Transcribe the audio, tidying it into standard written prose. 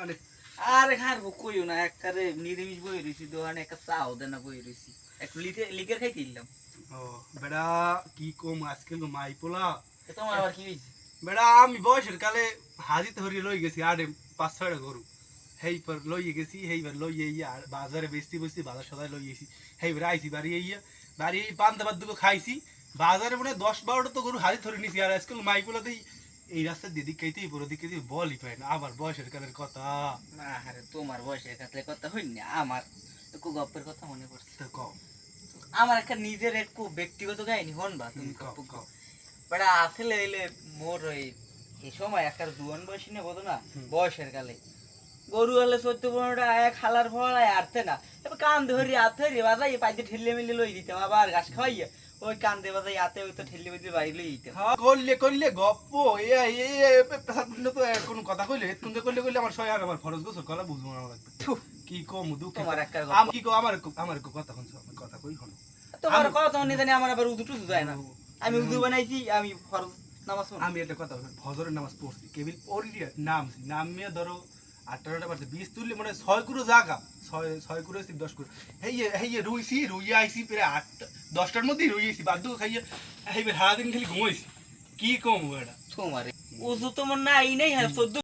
আরে আরে খার কইও না একবারে নিরামিষ বই রইছি দোকানে একটা চাও দেনা বই রইছি একটু লিকের খাইতে দিলাম। ও বেড়া কি কম আজকাল মাই পোলা তোমার আবার কি হইছে? বেড়া আমি বয়সের কালে হাজিতে হরি লই গেছি আড়ে 5-6টা গরু হেই পর লই গেছি হেইবার লই ইয়া বাজারে বেচতে বসছি বাজার সদাই লই গেছি হেইবার আইছি বাড়ি ইয়া বাড়ি পান্তা ভাত দুটো খাইছি বাজারে মনে 10-12টা তো গরু হাজিত ধরে নিছি আর আজকাল মাই পোলা দেই এই রাস্তা দিদি খাইতেই পুরো দিকে দিয়ে বলই পায় না আবার বয়সের কালের কথা। না আরে তোমার বয়সের কাছে কথা হইনি আমার একটু গপ্পের কথা মনে পড়ছে। তো কও আমার একটা নিজের একটু ব্যক্তিগত কাহিনী হনবা তুমি কও কও বেটা আসলে এলে মোর ওই এই সময় একটা জুয়ান বয়সী নেই বলো না বয়সের কালে গরু হলে 14-15টা এক হালার ফলায় আরতে না এবার কান ধরি আতে রে বাজাই পাইতে ঠেলে মেলে লই দিতাম আবার ঘাস খাওয়াইয়া ওই কান দে বাজাই আতে ওই তো ঠেলে মেলে বাইরে লই দিতাম। হ্যাঁ করলে করলে গপ্প তো কোন কথা কইলে তুমি করলে করলে আমার সয় আমার ফরজ গোসল করা বুঝবো না লাগবে কি কম দুঃখ তোমার একটা আমি কি কো আমার আমার কথা শুনছো আমার কথা কই হলো তোমার কথা শুনি জানি আমার আবার উদু টুদু যায় না আমি উদু বানাইছি আমি ফরজ নামাজ পড়ি আমি একটা কথা ফজরের নামাজ পড়ছি কেবল পড়ি নামিয়ে ধরো 18টা বাজে 20 তুললে মানে 6 কুরো জায়গা 6 কুরো 10 কুরো হেই রুইছি রুইয়া আইছি প্রায় 8-10টার মধ্যেই রুইছি বাদ দিয়ে খাইয়া হেই সারাদিন খালি ঘুমাইছি কি কম এটা তোমার উজু তোমার নাই নাই হ্যাঁ 14